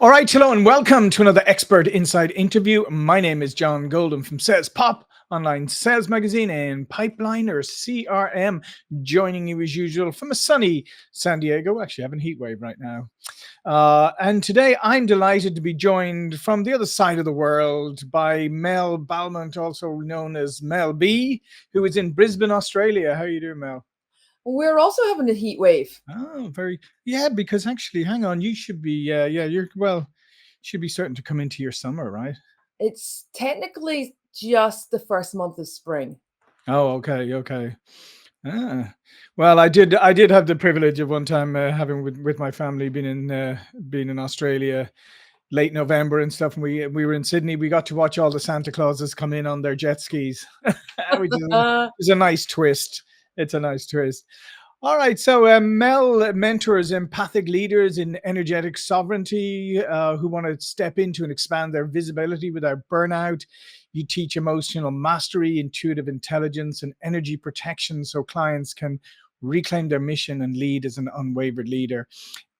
All right, hello and welcome to another Expert Inside interview. My name is John Golden from SalesPOP, online sales magazine and Pipeliner CRM, joining you as usual from a sunny San Diego. Actually, having a heat wave right now. And today I'm delighted to be joined from the other side of the world by Mell Balment, also known as Mell B, who is in Brisbane, Australia. How are you doing, Mel? We're also having a heat wave. Oh, yeah, because actually, hang on, you should be, should be starting to come into your summer, right? It's technically just the first month of spring. Oh, okay, okay. Ah. Well, I did have the privilege of one time having with my family being in Australia late November and stuff, and we were in Sydney. We got to watch all the Santa Clauses come in on their jet skis, which is a nice twist. It's a nice twist. All right, so Mel mentors empathic leaders in energetic sovereignty who want to step into and expand their visibility without burnout. You teach emotional mastery, intuitive intelligence, and energy protection so clients can reclaim their mission and lead as an unwavered leader.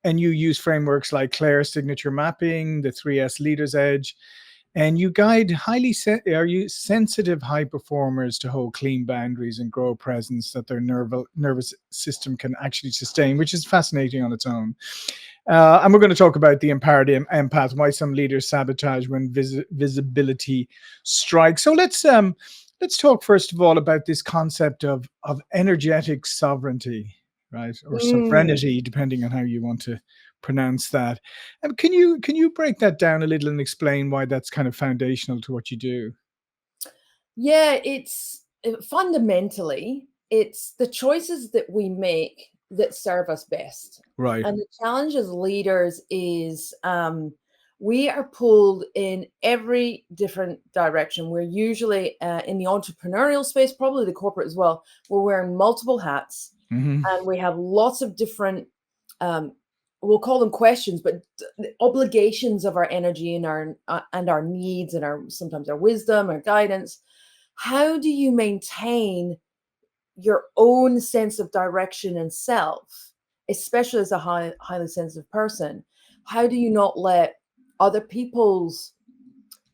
And you use frameworks like Claire signature mapping, the 3S leader's edge, and you guide are you sensitive high performers to hold clean boundaries and grow a presence that their nervous system can actually sustain, which is fascinating on its own. And we're going to talk about the empowered empath, why some leaders sabotage when visibility strikes. So let's talk first of all about this concept of energetic sovereignty, right, or Mm. sovereignty, depending on how you want to pronounce that. Can you break that down a little and explain why that's kind of foundational to what you do? Yeah, it's fundamentally it's the choices that we make that serve us best. Right. And the challenge as leaders is we are pulled in every different direction. We're usually in the entrepreneurial space, probably the corporate as well. We're wearing multiple hats Hmm. and we have lots of different um, we'll call them questions, but the obligations of our energy and our needs and our sometimes our wisdom or guidance. How do you maintain your own sense of direction and self, especially as a highly sensitive person? How do you not let other people's,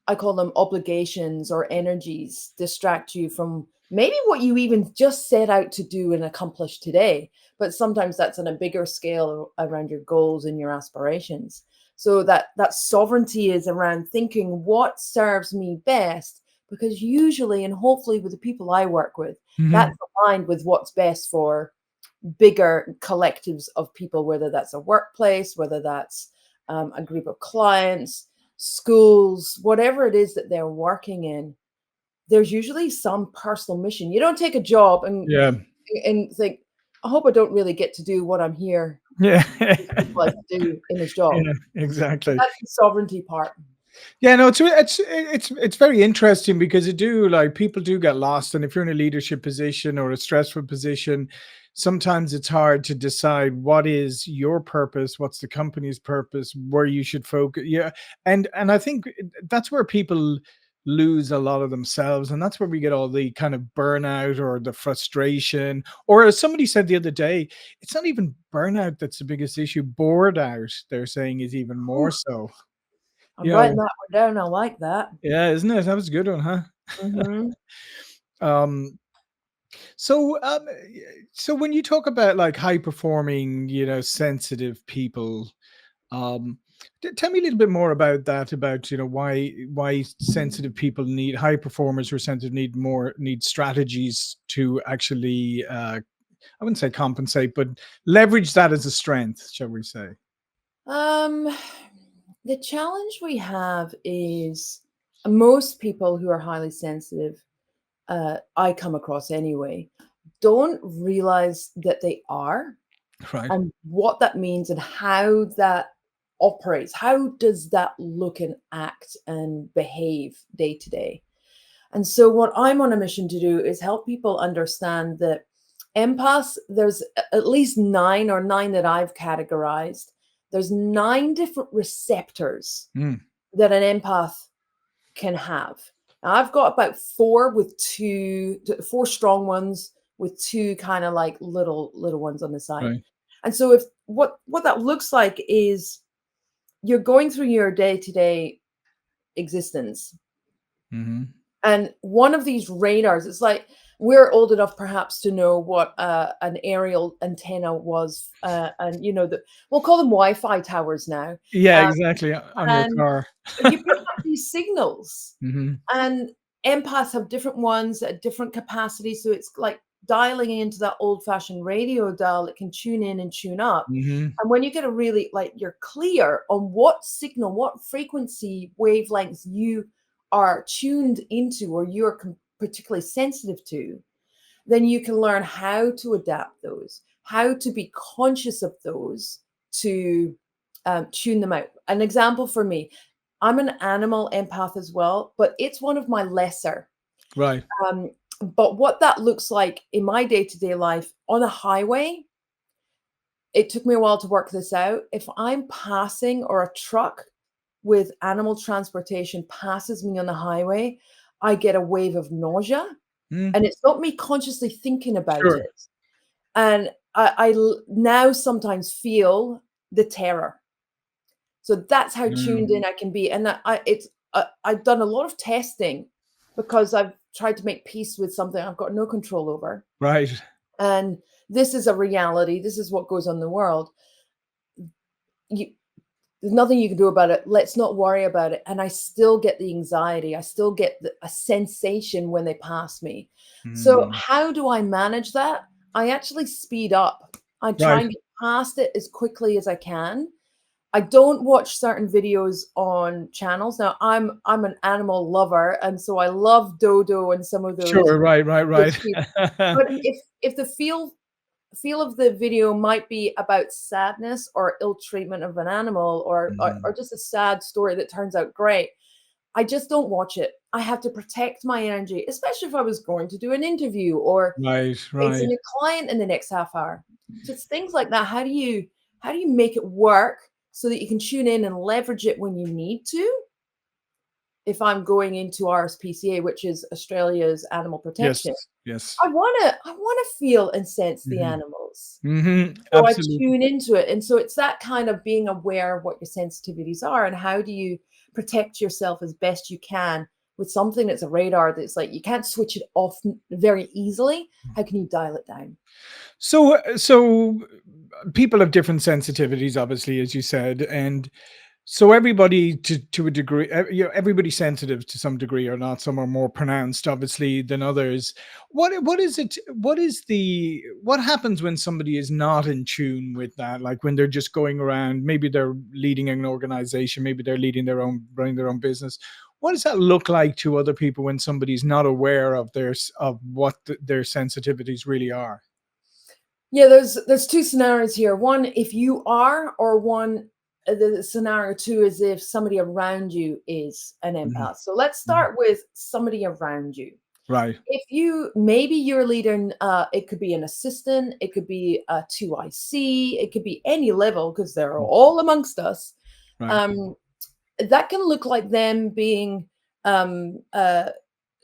I call them obligations or energies, distract you from maybe what you even just set out to do and accomplish today? But sometimes that's on a bigger scale around your goals and your aspirations. So that sovereignty is around thinking what serves me best, because usually and hopefully with the people I work with, Hmm. that's aligned with what's best for bigger collectives of people, whether that's a workplace, whether that's a group of clients, schools, whatever it is that they're working in. There's usually some personal mission. You don't take a job Yeah. and think, I hope I don't really get to do what I'm here Yeah. these people like to do in this job. Yeah, So exactly. that's the sovereignty part. Yeah, no, it's very interesting because it do like people do get lost, and if you're in a leadership position or a stressful position, sometimes it's hard to decide what is your purpose, what's the company's purpose, where you should focus. Yeah, and I think that's where people lose a lot of themselves, and that's where we get all the kind of burnout or the frustration. Or as somebody said the other day, it's not even burnout that's the biggest issue. Bored out, they're saying, is even more Whew, so. I'm You writing know, that one down. I like that. yeah, isn't it? That was a good one, huh? Hmm. Um, so, so when you talk about like high performing, sensitive people, um, tell me a little bit more about that. About why sensitive people need high performers who are sensitive need strategies to actually, I wouldn't say compensate, but leverage that as a strength, shall we say? Um, the challenge we have is most people who are highly sensitive, I come across anyway, don't realize that they are Right. and what that means and how that operates. How does that look and act and behave day to day? And so, what I'm on a mission to do is help people understand that empaths, there's at least nine that I've categorized. There's nine different receptors Mm, that an empath can have. Now, I've got about four with four strong ones with two kind of like little ones on the side. right. And so if what that looks like is you're going through your day-to-day existence, Hmm. and one of these radars, it's like we're old enough perhaps to know what an aerial antenna was, and we'll call them Wi-Fi towers now. Yeah, Um, exactly. On your and car. you pick up these signals, Hmm. and empaths have different ones at different capacities. So it's like dialing into that old-fashioned radio dial that can tune in and tune up. Hmm. And when you get a really, like, you're clear on what signal, what frequency wavelengths you are tuned into, or you're particularly sensitive to, then you can learn how to adapt those, how to be conscious of those, to tune them out. An example for me, I'm an animal empath as well, but it's one of my lesser. Right. Um, but what that looks like in my day-to-day life on a highway, it took me a while to work this out. If I'm passing, or a truck with animal transportation passes me on the highway, I get a wave of nausea, Mm. and it's not me consciously thinking about Sure. it. And I now sometimes feel the terror. So that's how tuned Mm. in I can be. And I've done a lot of testing because I've tried to make peace with something I've got no control over. Right. And this is a reality. This is what goes on in the world. You, there's nothing you can do about it. Let's not worry about it. And I still get the anxiety. I still get a sensation when they pass me. So Mm. how do I manage that? I actually speed up. I try Right. and get past it as quickly as I can. I don't watch certain videos on channels. Now I'm an animal lover, and so I love Dodo and some of Sure. Right. Right. Right. those people. But if the feel of the video might be about sadness or ill treatment of an animal, or Mm. just a sad story that turns out great, I just don't watch it. I have to protect my energy, especially if I was going to do an interview or Right. Right. facing a client in the next half hour. So it's things like that. How do you make it work so that you can tune in and leverage it when you need to? If I'm going into RSPCA, which is Australia's animal Yes. protection, Yes. I wanna feel and sense the Hmm. animals. Hmm. So I Absolutely. tune into it, and so it's that kind of being aware of what your sensitivities are, and how do you protect yourself as best you can with something that's a radar that's like you can't switch it off very easily. How can you dial it down? So people have different sensitivities, obviously, as you said, and so everybody to a degree, everybody's sensitive to some degree or not. Some are more pronounced, obviously, than others. What is it? What happens when somebody is not in tune with that? Like when they're just going around, maybe they're leading an organization, maybe they're running their own business. What does that look like to other people when somebody's not aware of of what their sensitivities really are? Yeah, there's two scenarios here. One, if you are, or one, the scenario two is if somebody around you is an Mhm. empath. So let's Mhm. start with somebody around you. Right. If maybe you're leading, it could be an assistant, it could be a 2IC, it could be any level because they're Mm. all amongst us. Right. Um, that can look like them being um, uh,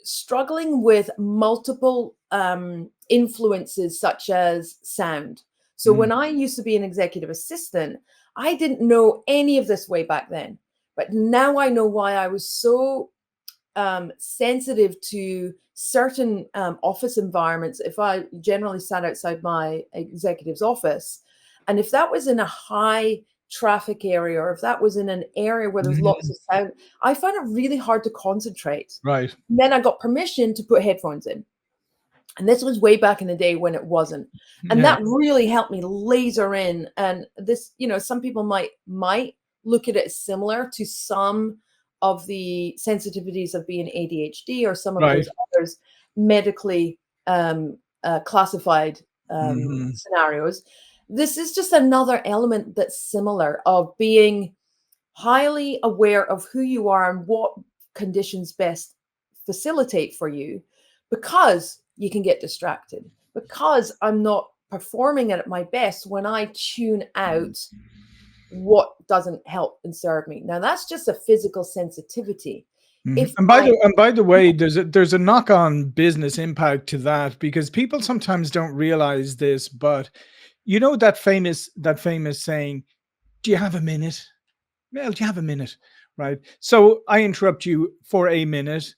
struggling with multiple influences, such as sound. So Mm. when I used to be an executive assistant, I didn't know any of this way back then. But now I know why I was so sensitive to certain office environments. If I generally sat outside my executive's office, and if that was in a high traffic area, or if that was in an area where there's lots Mhm. of sound, I found it really hard to concentrate. Right. And then I got permission to put headphones in. And this was way back in the day when it wasn't. And Yeah. that really helped me laser in. And this, some people might look at it as similar to some of the sensitivities of being ADHD, or some of Right. those others medically classified Mhm. scenarios. This is just another element that's similar, of being highly aware of who you are and what conditions best facilitate for you, because you can get distracted, because I'm not performing at my best when I tune out what doesn't help and serve me. Now that's just a physical sensitivity. Mhm. If I And by the way, there's a knock-on business impact to that, because people sometimes don't realize this, but you know that famous saying, "Do you have a minute?" Mel, do you have a minute? Right. So I interrupt you for a minute.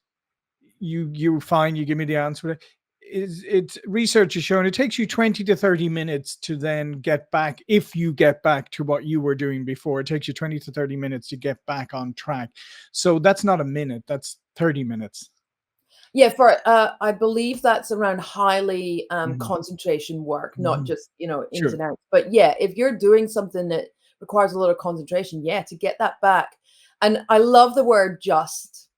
You're fine. You give me the answer. Is it's research has shown it takes you 20 to 30 minutes to then get back. If you get back to what you were doing before, it takes you 20 to 30 minutes to get back on track. So that's not a minute. That's 30 minutes. Yeah, for I believe that's around highly Mhm, concentration work, not mhm. just, ins Sure. and outs. But yeah, if you're doing something that requires a lot of concentration, yeah, to get that back. And I love the word just.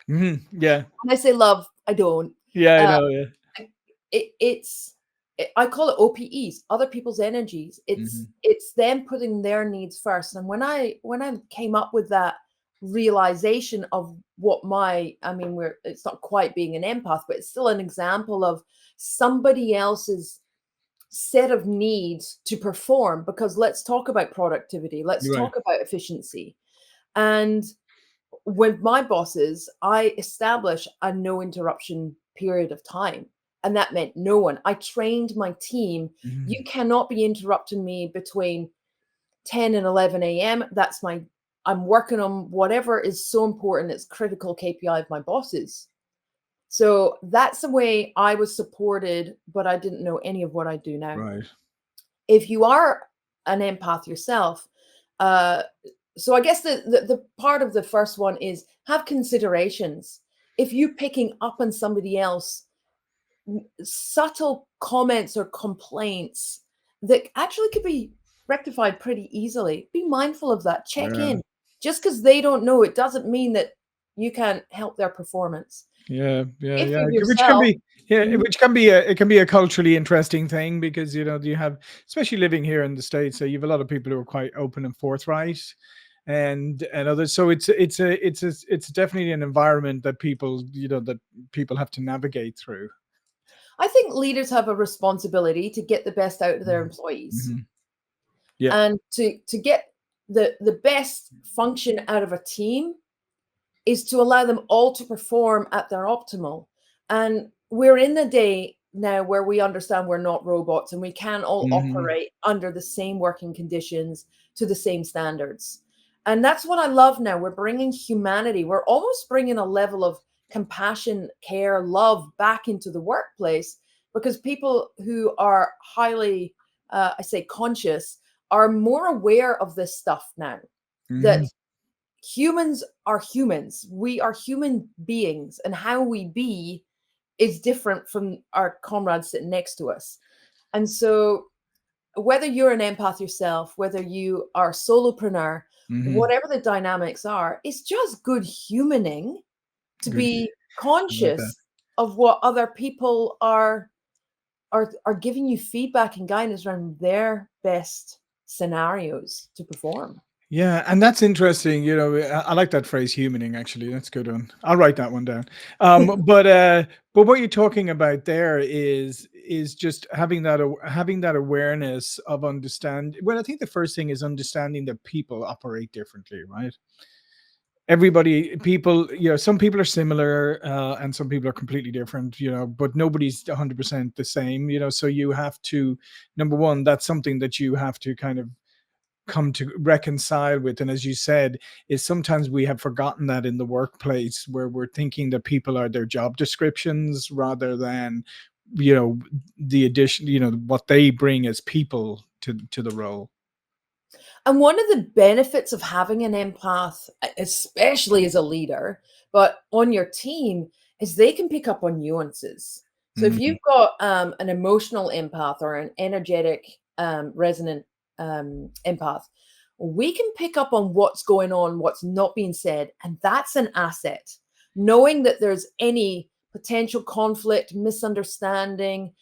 Yeah. When I say love, I don't. Yeah, I Uh, know. Yeah. I- I call it OPEs, other people's energies. Mhm. It's them putting their needs first. And when I came up with that realization of what I mean, it's not quite being an empath, but it's still an example of somebody else's set of needs to perform. Because let's talk about productivity, let's You're right. talk about efficiency. And with my bosses, I establish a no interruption period of time. And that meant no one. I trained my team. You Mhm. cannot be interrupting me between 10 and 11 a.m. I'm working on whatever is so important. It's critical KPI of my bosses. So that's the way I was supported, but I didn't know any of what I do now. Right. If you are an empath yourself, uh, so I guess the part of the first one is have considerations. If you're picking up on somebody else, subtle comments or complaints that actually could be rectified pretty easily, be mindful of that. Check Yeah. in. Just because they don't know, it doesn't mean that you can't help their performance. Yeah, yeah, If yeah. you're Which can yourself, be, yeah, mhm, which can be a, it can be a culturally interesting thing because you have, especially living here in the States, so you have a lot of people who are quite open and forthright, and others. So it's definitely an environment that people have to navigate through. I think leaders have a responsibility to get the best out of their Mhm, employees. mhm. Yeah. And to get the best function out of a team is to allow them all to perform at their optimal. And we're in the day now where we understand we're not robots and we can all Mhm, operate under the same working conditions to the same standards. And that's what I love now. We're bringing humanity, we're almost bringing a level of compassion, care, love back into the workplace because people who are highly, I say, conscious are more aware of this stuff now. That mhm. humans are humans. We are human beings, and how we be is different from our comrades sitting next to us. And so, whether you're an empath yourself, whether you are a solopreneur, Mhm. whatever the dynamics are, it's just good humaning to Good. be I like that. conscious of what other people are giving you feedback and guidance around their best scenarios to perform. Yeah, and that's interesting. I like that phrase "humaning." Actually, that's a good one. I'll write that one down. But what you're talking about there is just having that awareness of understand. Well, I think the first thing is understanding that people operate differently, right? People, some people are similar, and some people are completely different. But nobody's 100% the same. So you have to, number one, that's something that you have to kind of come to reconcile with. And as you said, is sometimes we have forgotten that in the workplace where we're thinking that people are their job descriptions rather than you know the addition, what they bring as people to the role. And one of the benefits of having an empath, especially as a leader, but on your team, is they can pick up on nuances. So if Mhm. you've got an emotional empath or an energetic, resonant empath, we can pick up on what's going on, what's not being said, and that's an asset. Knowing that there's any potential conflict, misunderstanding,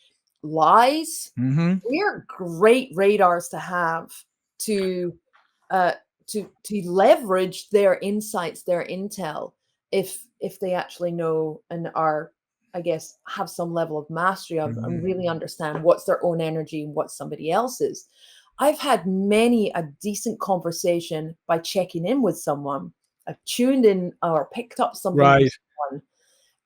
lies, Mhm. we're great radars to have to uh, to leverage their insights, their intel, if they actually know and are, I guess, have some level of mastery of and Mhm. really understand what's their own energy and what's somebody else's. I've had many a decent conversation by checking in with someone. I've tuned in or picked up something from Right. someone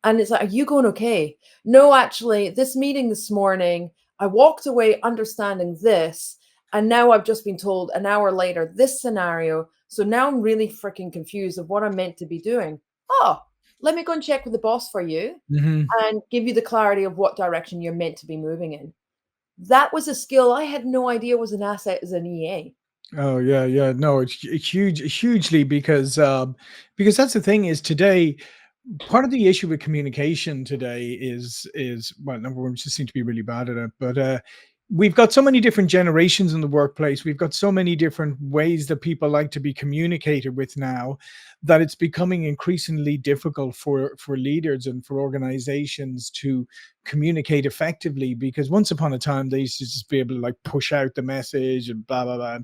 and it's like, "Are you going okay?" "No, actually, this meeting this morning, I walked away understanding this, And now I've just been told an hour later this scenario. So now I'm really freaking confused of what I'm meant to be doing. Oh, let me go and check with the boss for you Mhm. and give you the clarity of what direction you're meant to be moving in. That was a skill I had no idea was an asset as an EA. Oh yeah, yeah. No, it's hugely because that's the thing is today part of the issue with communication today is well, number one, we just seem to be really bad at it. But we've got so many different generations in the workplace. We've got so many different ways that people like to be communicated with now that it's becoming increasingly difficult for leaders and for organizations to communicate effectively because once upon a time they used to just be able to like push out the message and blah blah blah.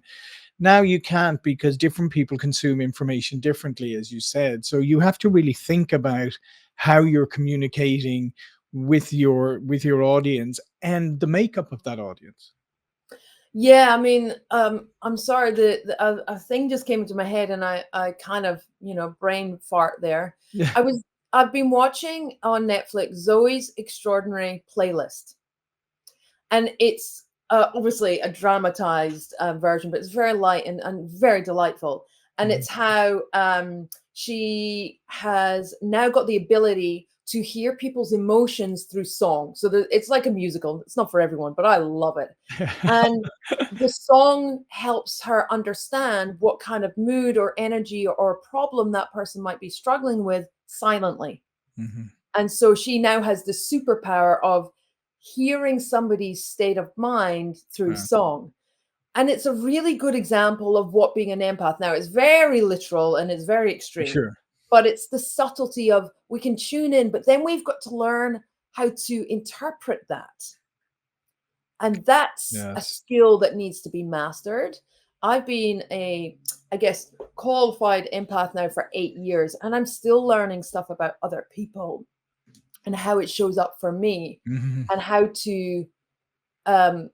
Now you can't because different people consume information differently, as you said. So you have to really think about how you're communicating with your audience and the makeup of that audience. Yeah, I mean, I'm sorry, a thing just came into my head, and I kind of, brain fart there. Yeah. I've been watching on Netflix Zoe's Extraordinary Playlist, and it's obviously a dramatized version, but it's very light and very delightful. And Mhm. it's how she has now got the ability to hear people's emotions through song. So it's like a musical. It's not for everyone, but I love it. And the song helps her understand what kind of mood or energy or problem that person might be struggling with silently. Mhm. And so she now has the superpower of hearing somebody's state of mind through Yeah, song. And it's a really good example of what being an empath. Now, it's very literal and it's very for extreme, sure. but it's the subtlety of we can tune in, but then we've got to learn how to interpret that. And that's a Yes. skill that needs to be mastered. I've been I guess, qualified empath now for 8 years, and I'm still learning stuff about other people and how it shows up for me Mhm. and how to um,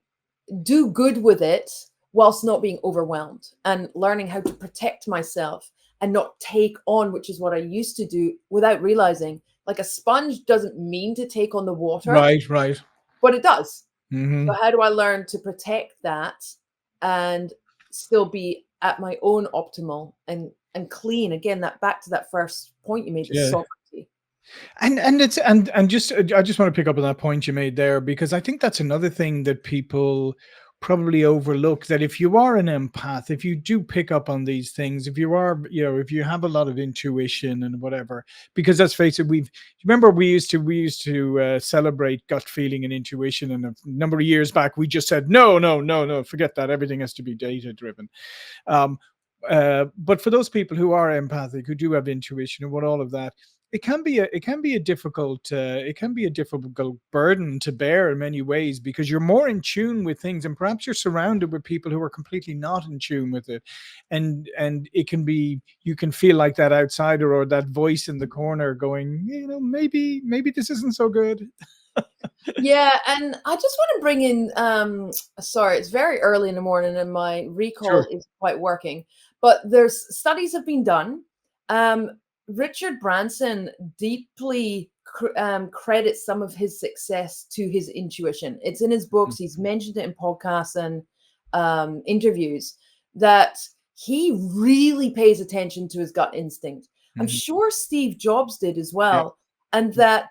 do good with it whilst not being overwhelmed and learning how to protect myself and not take on, which is what I used to do without realizing. Like a sponge doesn't mean to take on the water, Right, right. but it does. So Mhm. how do I learn to protect that and still be at my own optimal and clean? Again, that back to that first point you made, the Yeah. sovereignty. And it's and just I just want to pick up on that point you made there because I think that's another thing that people probably overlook that if you are an empath, if you do pick up on these things, if you are, if you have a lot of intuition and whatever, because let's face it, remember we used to celebrate gut feeling and intuition, and a number of years back we just said no, no, no, no, forget that, everything has to be data driven. Um, but for those people who are empathic, who do have intuition and what all of that, it can be a difficult burden to bear in many ways because you're more in tune with things and perhaps you're surrounded with people who are completely not in tune with it, and it can be, you can feel like that outsider or that voice in the corner going, maybe this isn't so good. Yeah, and I just want to bring in sorry, it's very early in the morning and my Sure. recall is quite working, but there's studies have been done. Um, Richard Branson deeply credits some of his success to his intuition. It's in his books, he's mentioned it in podcasts and interviews that he really pays attention to his gut instinct. I'm Mhm. sure Steve Jobs did as Yeah. well, and that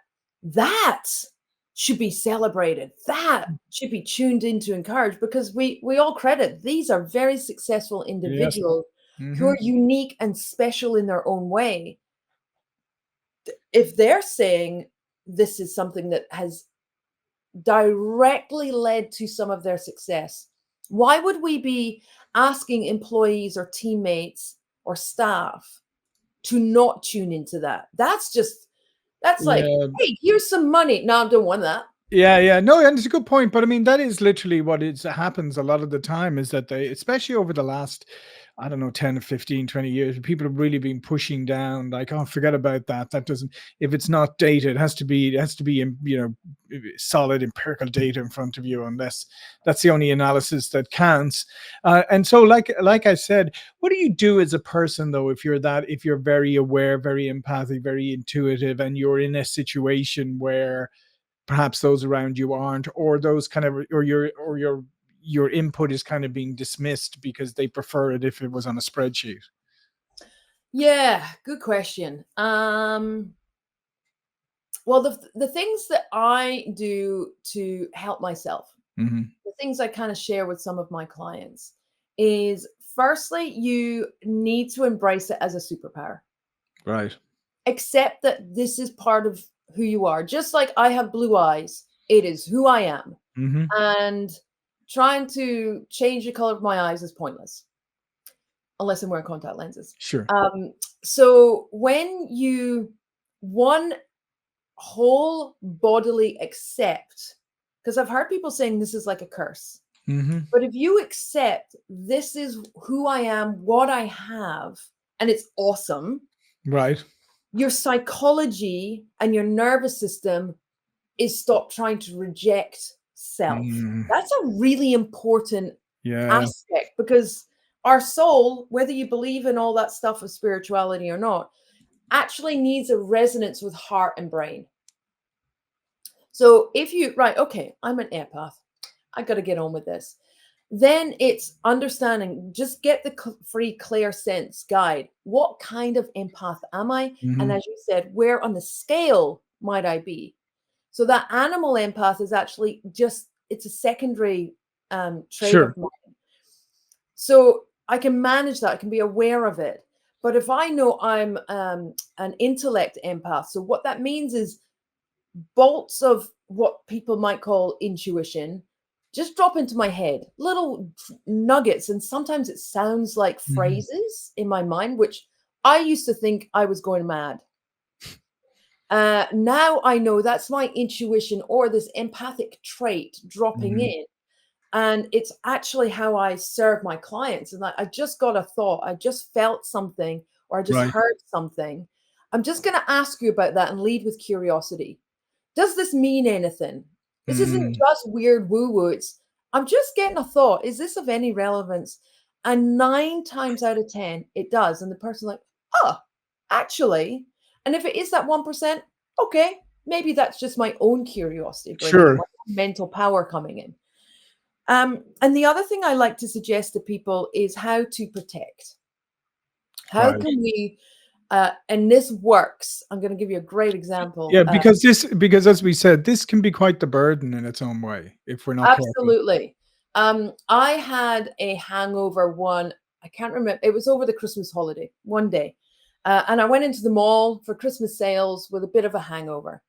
should be celebrated. That should be tuned into, encouraged, because we all credit these are very successful Yes. individuals who Hmm. are unique and special in their own way. If they're saying this is something that has directly led to some of their success, why would we be asking employees or teammates or staff to not tune into that? That's like, Yeah. hey, here's some money. No, I don't want that. Yeah, yeah. No, and it's a good point. But I mean, that is literally what happens a lot of the time is that they, especially over the last, I don't know, 10 or 15, 20 years, people have really been pushing down, like, oh, forget about that. That doesn't, if it's not data, it has to be, solid empirical data in front of you, unless that's the only analysis that counts. And so, like I said, what do you do as a person, though, if you're very aware, very empathic, very intuitive, and you're in a situation where perhaps those around you aren't, or those kind of, or you're your input is kind of being dismissed because they prefer it if it was on a spreadsheet? Yeah, good question. Well, the things that I do to help myself, Hmm. the things I kind of share with some of my clients is, firstly, you need to embrace it as a superpower. Right. Accept that this is part of who you are. Just like I have blue eyes, it is who I am. Hmm. And trying to change the color of my eyes is pointless unless I'm wearing contact lenses. Sure. So when you one whole bodily accept, because I've heard people saying this is like a curse, Hmm. but if you accept this is who I am, what I have, and it's awesome, Right. your psychology and your nervous system is stop trying to reject self. Mm. That's a really important Yeah. aspect, because our soul, whether you believe in all that stuff of spirituality or not, actually needs a resonance with heart and brain. So if you, right, okay, I'm an empath, I got to get on with this. Then it's understanding, just get the free clear sense guide. What kind of empath am I? And Hmm. as you said, where on the scale might I be? So that animal empath is actually just, it's a secondary trait Sure. of mine. So I can manage that, I can be aware of it. But if I know I'm an intellect empath, so what that means is bolts of what people might call intuition just drop into my head, little nuggets. And sometimes it sounds like Hmm. phrases in my mind, which I used to think I was going mad. Now I know that's my intuition or this empathic trait dropping Hmm. in. And it's actually how I serve my clients. And like, I just got a thought, I just felt something, or I just Right. heard something. I'm just going to ask you about that and lead with curiosity. Does this mean anything? This isn't Mm. just weird woo woo. It's, I'm just getting a thought. Is this of any relevance? And 9 times out of 10, it does. And the person's like, oh, actually. And if it is that 1%, okay, maybe that's just my own curiosity bringing in, Sure. my mental power coming in. And the other thing I like to suggest to people is how to protect. How Right. can we, and this works. I'm going to give you a great example. Yeah, because as we said, this can be quite the burden in its own way if we're not careful. Absolutely. I had a hangover one, I can't remember, it was over the Christmas holiday, one day. And I went into the mall for Christmas sales with a bit of a hangover.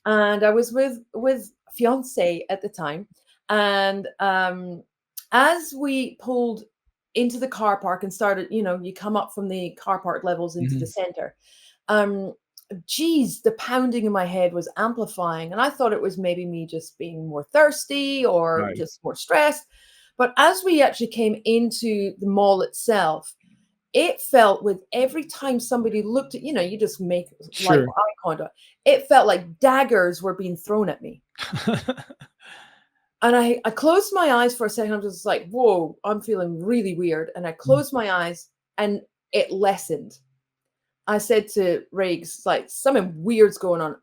And I was with fiance at the time. And as we pulled into the car park and started, you come up from the car park levels into the Mhm. center. Um, geez, the pounding in my head was amplifying. And I thought it was maybe me just being more thirsty or Right. just more stressed. But as we actually came into the mall itself, it felt with every time somebody looked at, you just make like Sure. eye contact, it felt like daggers were being thrown at me. And I closed my eyes for a second. I'm just like, whoa, I'm feeling really weird. And I Mm. closed my eyes and it lessened. I said to Riggs, like, something weird's going on.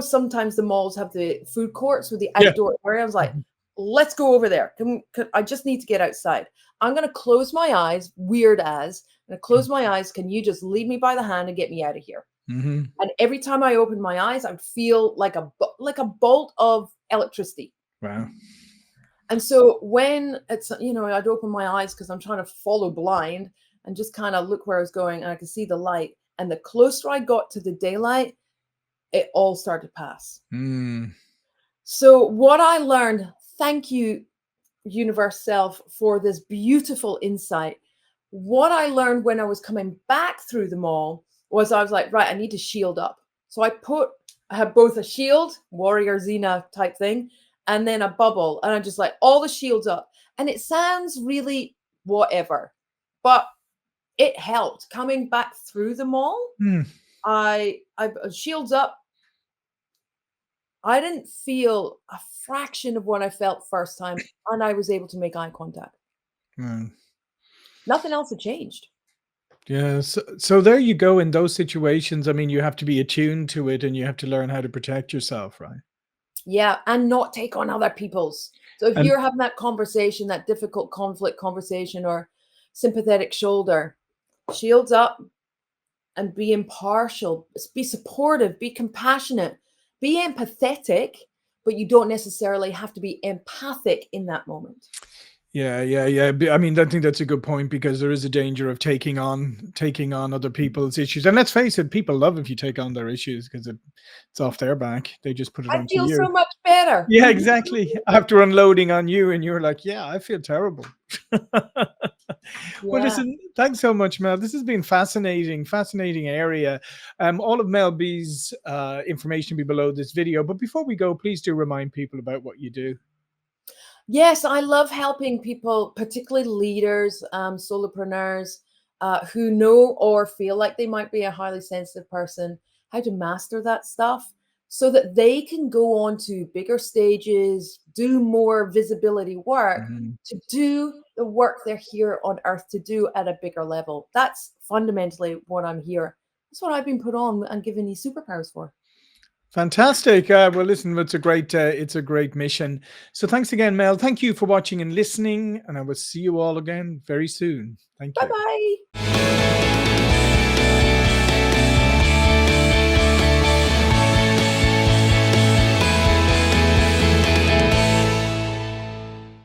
Sometimes the malls have the food courts with the Yeah. outdoor area. I was like, Mhm. let's go over there. I just need to get outside. I'm going to close my eyes, weird as, I'm going to close my eyes. Can you just lead me by the hand and get me out of here? Mhm. And every time I opened my eyes, I'd feel like a bolt of electricity. Wow. And so when it's, I'd open my eyes because I'm trying to follow blind and just kind of look where I was going, and I could see the light. And the closer I got to the daylight, it all started to pass. Mm. So what I learned, thank you, universe self, for this beautiful insight. What I learned when I was coming back through the mall was I was like, right, I need to shield up. So I had both a shield, warrior Xena type thing, and then a bubble. And I'm just like, all the shields up. And it sounds really whatever, but it helped coming back through the mall. Mm. I shields up. I didn't feel a fraction of what I felt first time, and I was able to make eye contact. Mm. Nothing else had changed. Yeah. So there you go. In those situations, I mean, you have to be attuned to it, and you have to learn how to protect yourself, right? Yeah, and not take on other people's. So if And you're having that conversation, that difficult conflict conversation or sympathetic shoulder, shields up and be impartial, be supportive, be compassionate, be empathetic, but you don't necessarily have to be empathic in that moment. yeah, yeah, yeah. I mean, I think that's a good point because there is a danger of taking on other people's issues. And let's face it, people love if you take on their issues because it's off their back. They just put it I onto feel you. so much better. Yeah, exactly. After unloading on you, and you're like, "Yeah, I feel terrible." Well, Yeah. listen, thanks so much, Mel. This has been fascinating, fascinating area. All of Mel B's information will be below this video. But before we go, please do remind people about what you do. Yes, I love helping people, particularly leaders, solopreneurs, who know or feel like they might be a highly sensitive person, how to master that stuff so that they can go on to bigger stages, do more visibility work, Mhm. to do the work they're here on earth to do at a bigger level. That's fundamentally what I'm here. That's what I've been put on and given these superpowers for. Fantastic. Well, listen, it's a great mission. So thanks again, Mel. Thank you for watching and listening, and I will see you all again very soon. Thank Bye you. bye.